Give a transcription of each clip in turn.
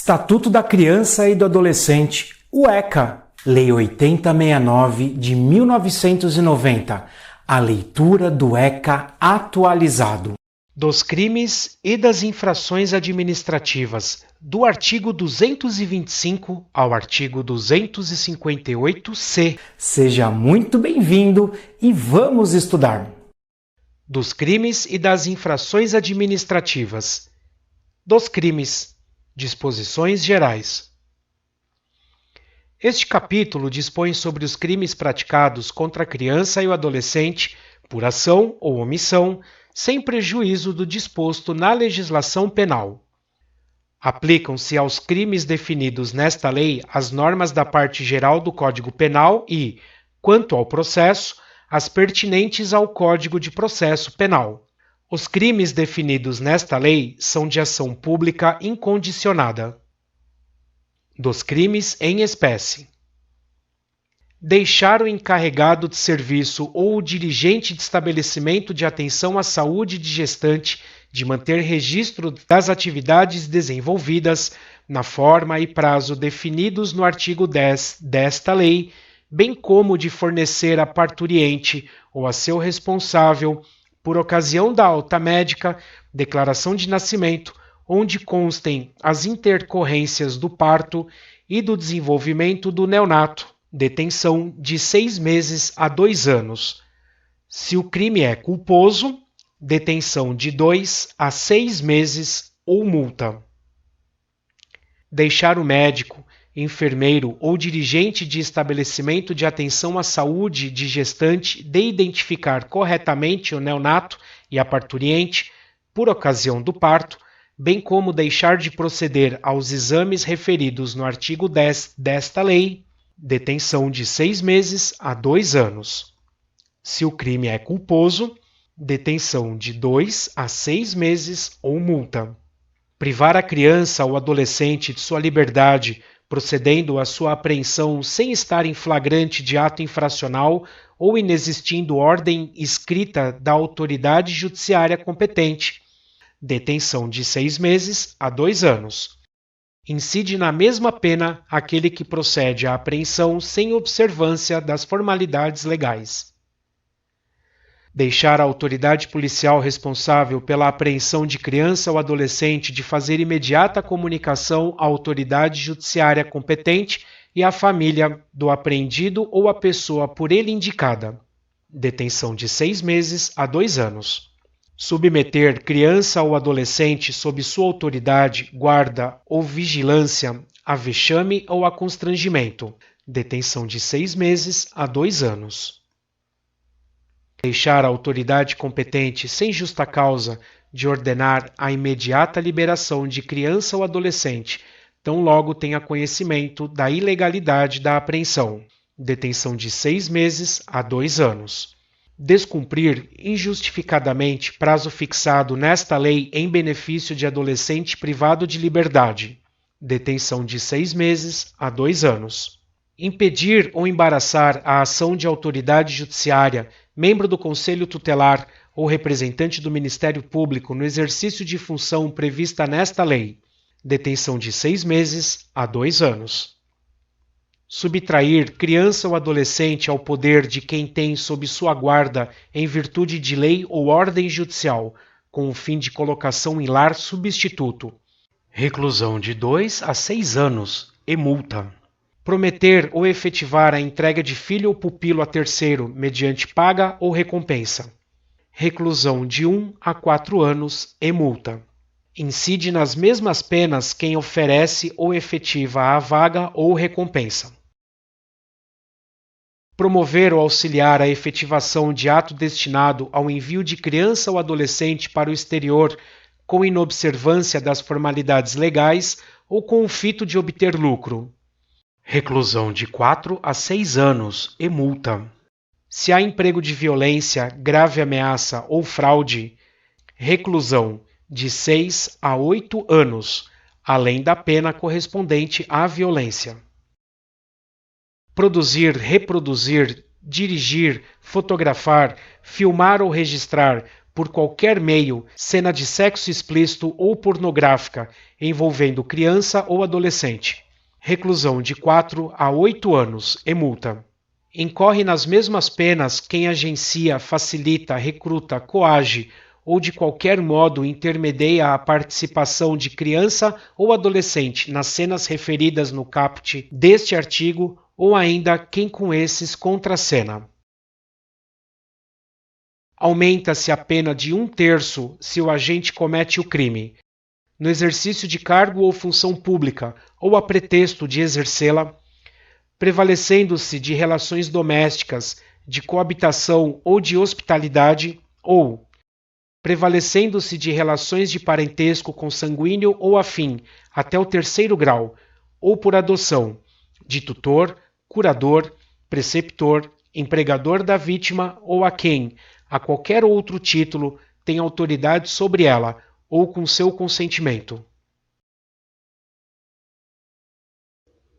Estatuto da Criança e do Adolescente, o ECA, Lei 8069 de 1990, a leitura do ECA atualizado. Dos crimes e das infrações administrativas, do artigo 225 ao artigo 258-C. Seja muito bem-vindo e vamos estudar. Dos crimes e das infrações administrativas. Dos crimes. Disposições gerais. Este capítulo dispõe sobre os crimes praticados contra a criança e o adolescente por ação ou omissão, sem prejuízo do disposto na legislação penal. Aplicam-se aos crimes definidos nesta lei as normas da parte geral do Código Penal e, quanto ao processo, as pertinentes ao Código de Processo Penal. Os crimes definidos nesta lei são de ação pública incondicionada. Dos crimes em espécie. Deixar o encarregado de serviço ou o dirigente de estabelecimento de atenção à saúde de gestante de manter registro das atividades desenvolvidas na forma e prazo definidos no artigo 10 desta lei, bem como de fornecer a parturiente ou a seu responsável, por ocasião da alta médica, declaração de nascimento, onde constem as intercorrências do parto e do desenvolvimento do neonato, detenção de 6 meses a 2 anos. Se o crime é culposo, detenção de 2 a 6 meses ou multa. Deixar o médico, enfermeiro ou dirigente de estabelecimento de atenção à saúde de gestante de identificar corretamente o neonato e a parturiente por ocasião do parto, bem como deixar de proceder aos exames referidos no artigo 10 desta lei, detenção de 6 meses a 2 anos. Se o crime é culposo, detenção de 2 a 6 meses ou multa. Privar a criança ou adolescente de sua liberdade, procedendo à sua apreensão sem estar em flagrante de ato infracional ou inexistindo ordem escrita da autoridade judiciária competente. Detenção de 6 meses a 2 anos. Incide na mesma pena aquele que procede à apreensão sem observância das formalidades legais. Deixar a autoridade policial responsável pela apreensão de criança ou adolescente de fazer imediata comunicação à autoridade judiciária competente e à família do apreendido ou à pessoa por ele indicada. Detenção de 6 meses a 2 anos. Submeter criança ou adolescente sob sua autoridade, guarda ou vigilância a vexame ou a constrangimento. Detenção de 6 meses a 2 anos. Deixar a autoridade competente sem justa causa de ordenar a imediata liberação de criança ou adolescente, tão logo tenha conhecimento da ilegalidade da apreensão. Detenção de 6 meses a 2 anos. Descumprir injustificadamente prazo fixado nesta lei em benefício de adolescente privado de liberdade. Detenção de 6 meses a 2 anos. Impedir ou embaraçar a ação de autoridade judiciária, membro do Conselho Tutelar ou representante do Ministério Público no exercício de função prevista nesta lei. Detenção de 6 meses a 2 anos. Subtrair criança ou adolescente ao poder de quem tem sob sua guarda em virtude de lei ou ordem judicial, com o fim de colocação em lar substituto. Reclusão de 2 a 6 anos e multa. Prometer ou efetivar a entrega de filho ou pupilo a terceiro, mediante paga ou recompensa. Reclusão de 1 a 4 anos e multa. Incide nas mesmas penas quem oferece ou efetiva a vaga ou recompensa. Promover ou auxiliar a efetivação de ato destinado ao envio de criança ou adolescente para o exterior com inobservância das formalidades legais ou com o fito de obter lucro. Reclusão de 4 a 6 anos e multa. Se há emprego de violência, grave ameaça ou fraude, reclusão de 6 a 8 anos, além da pena correspondente à violência. Produzir, reproduzir, dirigir, fotografar, filmar ou registrar, por qualquer meio, cena de sexo explícito ou pornográfica envolvendo criança ou adolescente. Reclusão de 4 a 8 anos e multa. Incorre nas mesmas penas quem agencia, facilita, recruta, coage ou de qualquer modo intermedia a participação de criança ou adolescente nas cenas referidas no caput deste artigo ou ainda quem com esses contracena. Aumenta-se a pena de 1/3 se o agente comete o crime, no exercício de cargo ou função pública ou a pretexto de exercê-la, prevalecendo-se de relações domésticas, de coabitação ou de hospitalidade, ou prevalecendo-se de relações de parentesco consanguíneo ou afim, até o 3º grau, ou por adoção, de tutor, curador, preceptor, empregador da vítima ou a quem, a qualquer outro título, tem autoridade sobre ela, ou com seu consentimento.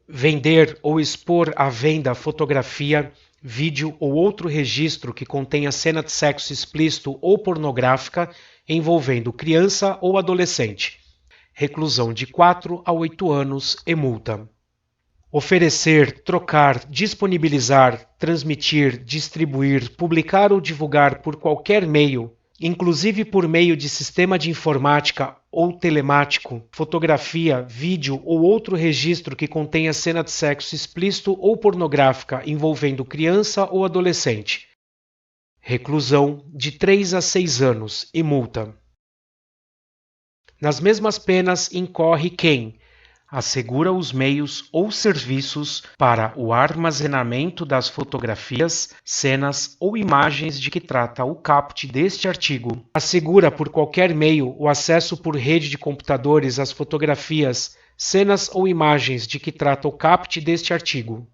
Vender ou expor à venda fotografia, vídeo ou outro registro que contenha cena de sexo explícito ou pornográfica envolvendo criança ou adolescente. Reclusão de 4 a 8 anos e multa. Oferecer, trocar, disponibilizar, transmitir, distribuir, publicar ou divulgar por qualquer meio, inclusive por meio de sistema de informática ou telemático, fotografia, vídeo ou outro registro que contenha cena de sexo explícito ou pornográfica envolvendo criança ou adolescente. Reclusão de 3 a 6 anos e multa. Nas mesmas penas incorre quem assegura os meios ou serviços para o armazenamento das fotografias, cenas ou imagens de que trata o caput deste artigo. Assegura por qualquer meio o acesso por rede de computadores às fotografias, cenas ou imagens de que trata o caput deste artigo.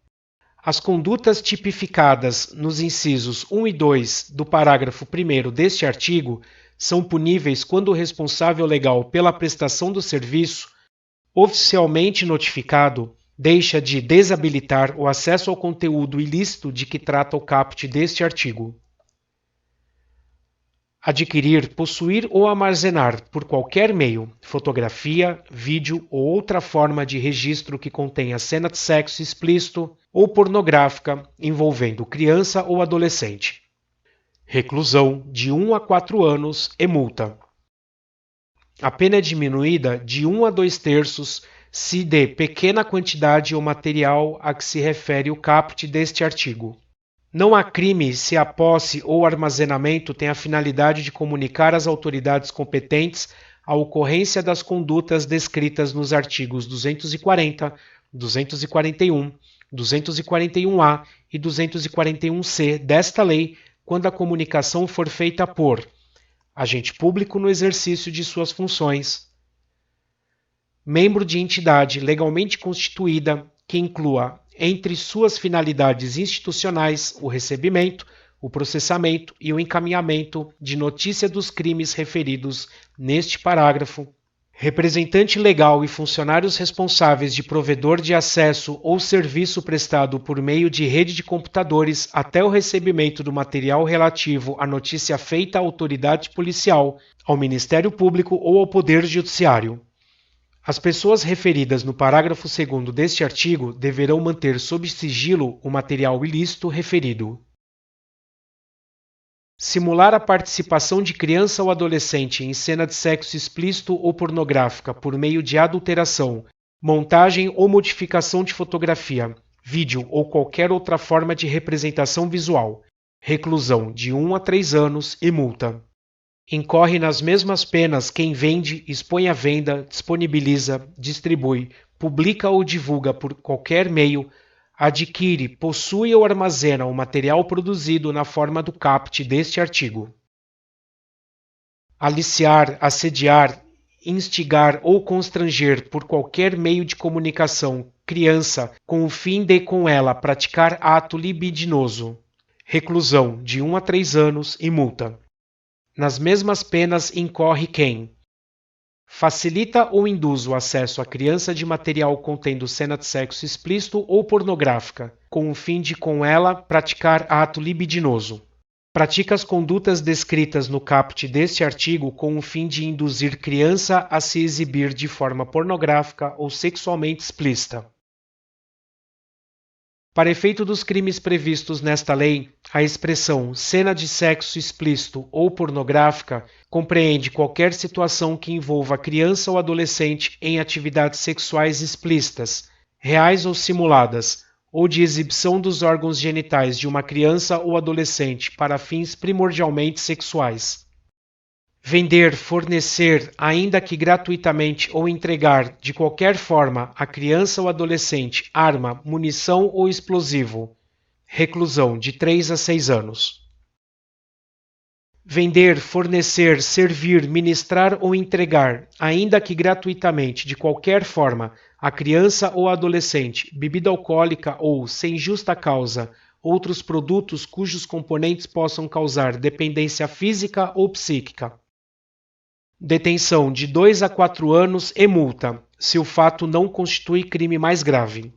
As condutas tipificadas nos incisos 1 e 2 do parágrafo 1º deste artigo são puníveis quando o responsável legal pela prestação do serviço oficialmente notificado, deixa de desabilitar o acesso ao conteúdo ilícito de que trata o caput deste artigo. Adquirir, possuir ou armazenar por qualquer meio, fotografia, vídeo ou outra forma de registro que contenha cena de sexo explícito ou pornográfica envolvendo criança ou adolescente. Reclusão de 1 a 4 anos e multa. A pena é diminuída de 1 a 2/3 se de pequena quantidade ou material a que se refere o caput deste artigo. Não há crime se a posse ou armazenamento tem a finalidade de comunicar às autoridades competentes a ocorrência das condutas descritas nos artigos 240, 241, 241-A e 241-C desta lei, quando a comunicação for feita por agente público no exercício de suas funções, membro de entidade legalmente constituída que inclua entre suas finalidades institucionais o recebimento, o processamento e o encaminhamento de notícia dos crimes referidos neste parágrafo, representante legal e funcionários responsáveis de provedor de acesso ou serviço prestado por meio de rede de computadores até o recebimento do material relativo à notícia feita à autoridade policial, ao Ministério Público ou ao Poder Judiciário. As pessoas referidas no parágrafo 2º deste artigo deverão manter sob sigilo o material ilícito referido. Simular a participação de criança ou adolescente em cena de sexo explícito ou pornográfica por meio de adulteração, montagem ou modificação de fotografia, vídeo ou qualquer outra forma de representação visual. Reclusão de 1 a 3 anos e multa. Incorre nas mesmas penas quem vende, expõe à venda, disponibiliza, distribui, publica ou divulga por qualquer meio, adquire, possui ou armazena o material produzido na forma do caput deste artigo. Aliciar, assediar, instigar ou constranger por qualquer meio de comunicação criança com o fim de com ela praticar ato libidinoso. Reclusão de 1 a 3 anos e multa. Nas mesmas penas incorre quem facilita ou induz o acesso à criança de material contendo cena de sexo explícito ou pornográfica, com o fim de com ela praticar ato libidinoso. pratica as condutas descritas no caput deste artigo com o fim de induzir criança a se exibir de forma pornográfica ou sexualmente explícita. Para efeito dos crimes previstos nesta lei, a expressão cena de sexo explícito ou pornográfica compreende qualquer situação que envolva criança ou adolescente em atividades sexuais explícitas, reais ou simuladas, ou de exibição dos órgãos genitais de uma criança ou adolescente para fins primordialmente sexuais. Vender, fornecer, ainda que gratuitamente ou entregar, de qualquer forma, a criança ou adolescente arma, munição ou explosivo. Reclusão de 3 a 6 anos. Vender, fornecer, servir, ministrar ou entregar, ainda que gratuitamente, de qualquer forma, a criança ou adolescente, bebida alcoólica ou, sem justa causa, outros produtos cujos componentes possam causar dependência física ou psíquica. Detenção de 2 a 4 anos e multa, se o fato não constitui crime mais grave.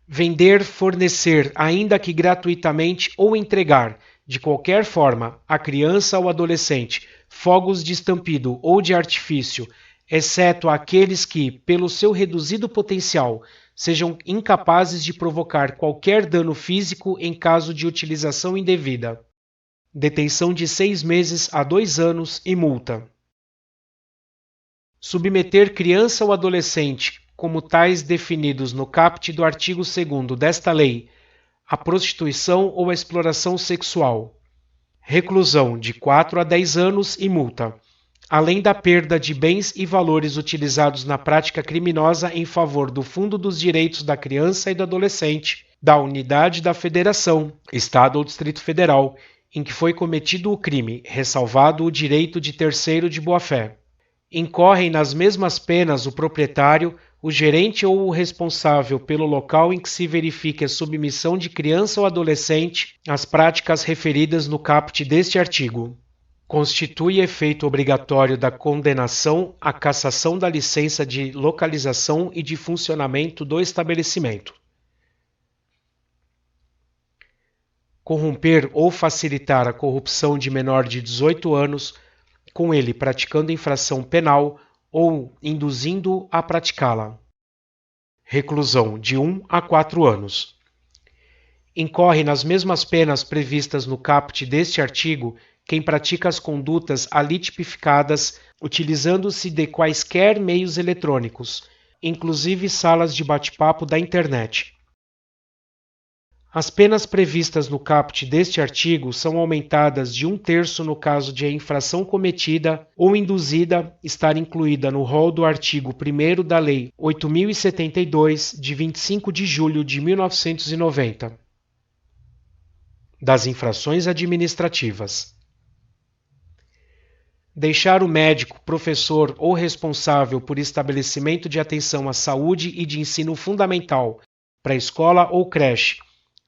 Vender, fornecer, ainda que gratuitamente ou entregar, de qualquer forma, a criança ou adolescente, fogos de estampido ou de artifício, exceto aqueles que, pelo seu reduzido potencial, sejam incapazes de provocar qualquer dano físico em caso de utilização indevida. Detenção de 6 meses a 2 anos e multa. Submeter criança ou adolescente, como tais definidos no caput do artigo 2º desta lei, à prostituição ou à exploração sexual. Reclusão de 4 a 10 anos e multa, além da perda de bens e valores utilizados na prática criminosa em favor do Fundo dos Direitos da Criança e do Adolescente, da unidade da Federação, Estado ou Distrito Federal, em que foi cometido o crime, ressalvado o direito de terceiro de boa-fé. Incorrem nas mesmas penas o proprietário, o gerente ou o responsável pelo local em que se verifique a submissão de criança ou adolescente às práticas referidas no caput deste artigo. Constitui efeito obrigatório da condenação a cassação da licença de localização e de funcionamento do estabelecimento. Corromper ou facilitar a corrupção de menor de 18 anos, com ele praticando infração penal ou induzindo a praticá-la. Reclusão de 1 a 4 anos. Incorre nas mesmas penas previstas no caput deste artigo quem pratica as condutas ali tipificadas utilizando-se de quaisquer meios eletrônicos, inclusive salas de bate-papo da internet. As penas previstas no caput deste artigo são aumentadas de 1/3 no caso de a infração cometida ou induzida estar incluída no rol do artigo 1º da Lei 8.072, de 25 de julho de 1990. Das infrações administrativas. Deixar o médico, professor ou responsável por estabelecimento de atenção à saúde e de ensino fundamental, pré-escola ou creche,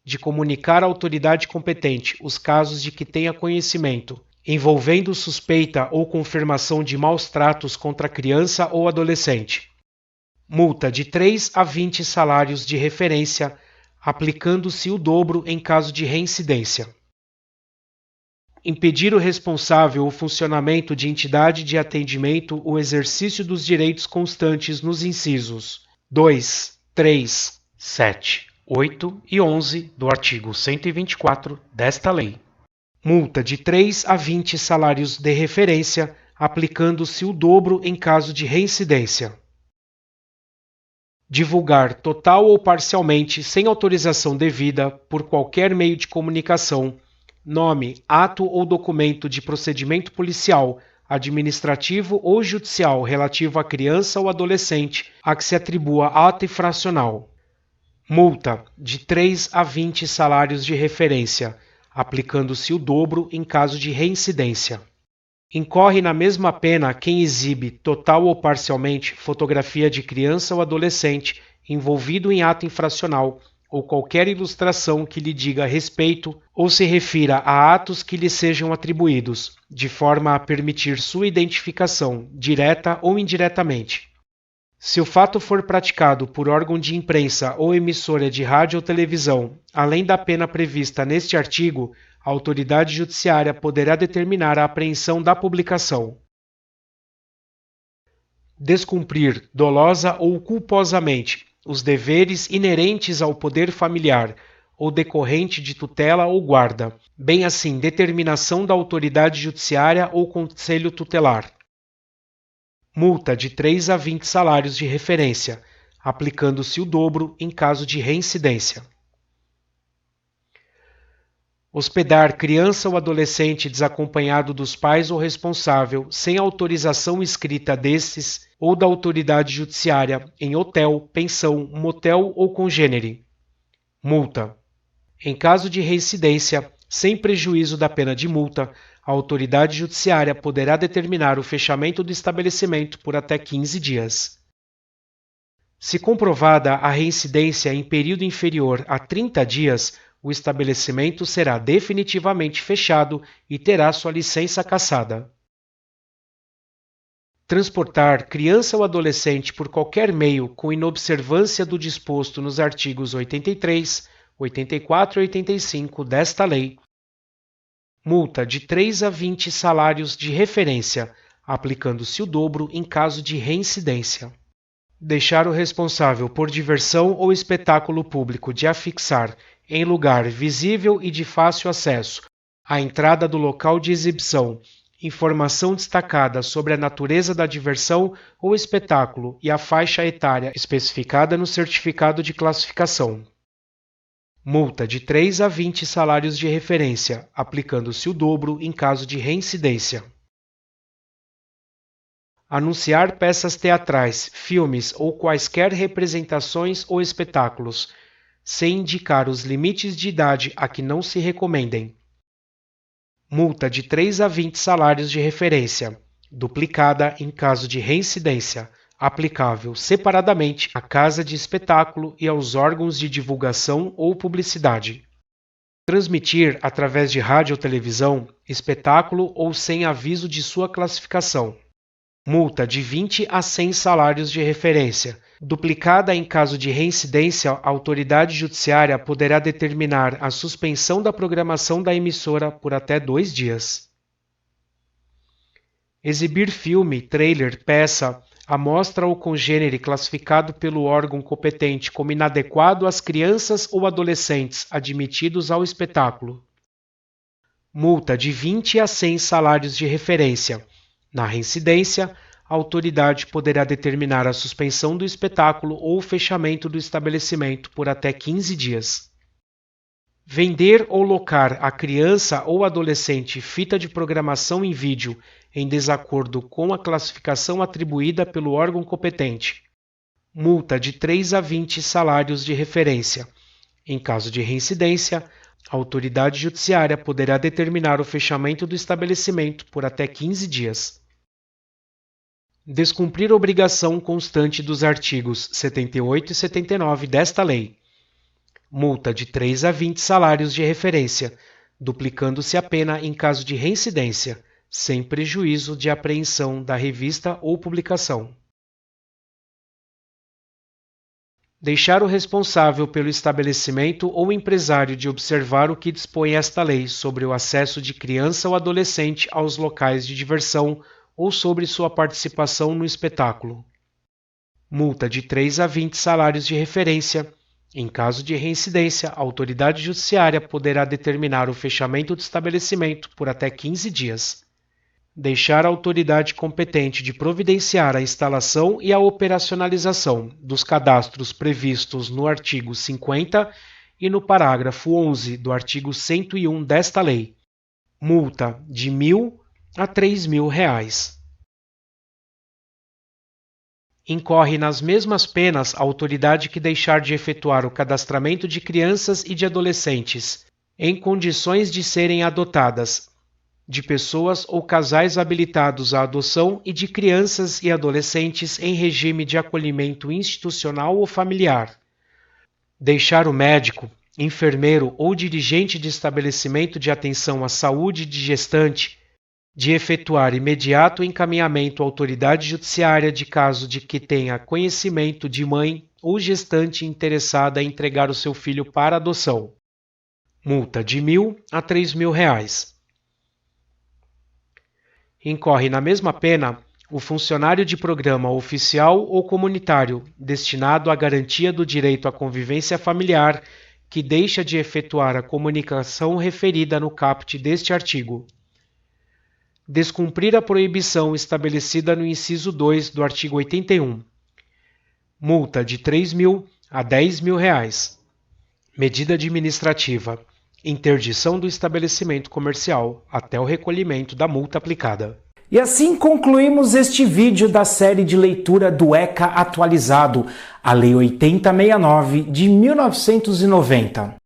de comunicar à autoridade competente os casos de que tenha conhecimento, envolvendo suspeita ou confirmação de maus tratos contra criança ou adolescente. Multa de 3 a 20 salários de referência, aplicando-se o dobro em caso de reincidência. Impedir o responsável o funcionamento de entidade de atendimento o exercício dos direitos constantes nos incisos 2, 3, 7, 8 e 11 do artigo 124 desta lei. Multa de 3 a 20 salários de referência, aplicando-se o dobro em caso de reincidência. Divulgar total ou parcialmente, sem autorização devida, por qualquer meio de comunicação, nome, ato ou documento de procedimento policial, administrativo ou judicial relativo à criança ou adolescente a que se atribua ato infracional. Multa de 3 a 20 salários de referência, aplicando-se o dobro em caso de reincidência. Incorre na mesma pena quem exibe, total ou parcialmente, fotografia de criança ou adolescente envolvido em ato infracional ou qualquer ilustração que lhe diga respeito ou se refira a atos que lhe sejam atribuídos, de forma a permitir sua identificação, direta ou indiretamente. Se o fato for praticado por órgão de imprensa ou emissora de rádio ou televisão, além da pena prevista neste artigo, a autoridade judiciária poderá determinar a apreensão da publicação. Descumprir, dolosa ou culposamente, os deveres inerentes ao poder familiar ou decorrente de tutela ou guarda, bem assim determinação da autoridade judiciária ou conselho tutelar. Multa de 3 a 20 salários de referência, aplicando-se o dobro em caso de reincidência. Hospedar criança ou adolescente desacompanhado dos pais ou responsável, sem autorização escrita destes ou da autoridade judiciária, em hotel, pensão, motel ou congênere. Multa. Em caso de reincidência, sem prejuízo da pena de multa, a autoridade judiciária poderá determinar o fechamento do estabelecimento por até 15 dias. Se comprovada a reincidência em período inferior a 30 dias, o estabelecimento será definitivamente fechado e terá sua licença cassada. Transportar criança ou adolescente por qualquer meio com inobservância do disposto nos artigos 83, 84 e 85 desta lei. Multa de 3 a 20 salários de referência, aplicando-se o dobro em caso de reincidência. Deixar o responsável por diversão ou espetáculo público de afixar, em lugar visível e de fácil acesso, à entrada do local de exibição, informação destacada sobre a natureza da diversão ou espetáculo e a faixa etária especificada no certificado de classificação. Multa de 3 a 20 salários de referência, aplicando-se o dobro em caso de reincidência. Anunciar peças teatrais, filmes ou quaisquer representações ou espetáculos, sem indicar os limites de idade a que não se recomendem. Multa de 3 a 20 salários de referência, duplicada em caso de reincidência, aplicável separadamente à casa de espetáculo e aos órgãos de divulgação ou publicidade. Transmitir, através de rádio ou televisão, espetáculo ou sem aviso de sua classificação. Multa de 20 a 100 salários de referência. Duplicada em caso de reincidência, a autoridade judiciária poderá determinar a suspensão da programação da emissora por até 2 dias. Exibir filme, trailer, peça, amostra ou congênere classificado pelo órgão competente como inadequado às crianças ou adolescentes admitidos ao espetáculo. Multa de 20 a 100 salários de referência. Na reincidência, a autoridade poderá determinar a suspensão do espetáculo ou o fechamento do estabelecimento por até 15 dias. Vender ou locar a criança ou adolescente fita de programação em vídeo em desacordo com a classificação atribuída pelo órgão competente. Multa de 3 a 20 salários de referência. Em caso de reincidência, a autoridade judiciária poderá determinar o fechamento do estabelecimento por até 15 dias. Descumprir obrigação constante dos artigos 78 e 79 desta lei. Multa de 3 a 20 salários de referência, duplicando-se a pena em caso de reincidência, sem prejuízo de apreensão da revista ou publicação. Deixar o responsável pelo estabelecimento ou empresário de observar o que dispõe esta lei sobre o acesso de criança ou adolescente aos locais de diversão ou sobre sua participação no espetáculo. Multa de 3 a 20 salários de referência. Em caso de reincidência, a autoridade judiciária poderá determinar o fechamento do estabelecimento por até 15 dias. Deixar a autoridade competente de providenciar a instalação e a operacionalização dos cadastros previstos no artigo 50 e no parágrafo 11 do artigo 101 desta lei. Multa de R$ 1.000 a R$ 3.000. Incorre nas mesmas penas a autoridade que deixar de efetuar o cadastramento de crianças e de adolescentes, em condições de serem adotadas, de pessoas ou casais habilitados à adoção e de crianças e adolescentes em regime de acolhimento institucional ou familiar. Deixar o médico, enfermeiro ou dirigente de estabelecimento de atenção à saúde de gestante de efetuar imediato encaminhamento à autoridade judiciária de caso de que tenha conhecimento de mãe ou gestante interessada em entregar o seu filho para adoção. multa de R$ 1.000 a R$ 3.000. Incorre na mesma pena o funcionário de programa oficial ou comunitário destinado à garantia do direito à convivência familiar que deixa de efetuar a comunicação referida no caput deste artigo. Descumprir a proibição estabelecida no inciso 2 do artigo 81. Multa de R$ 3.000 a R$ 10.000. Medida administrativa. Interdição do estabelecimento comercial até o recolhimento da multa aplicada. E assim concluímos este vídeo da série de leitura do ECA atualizado, a Lei 8069 de 1990.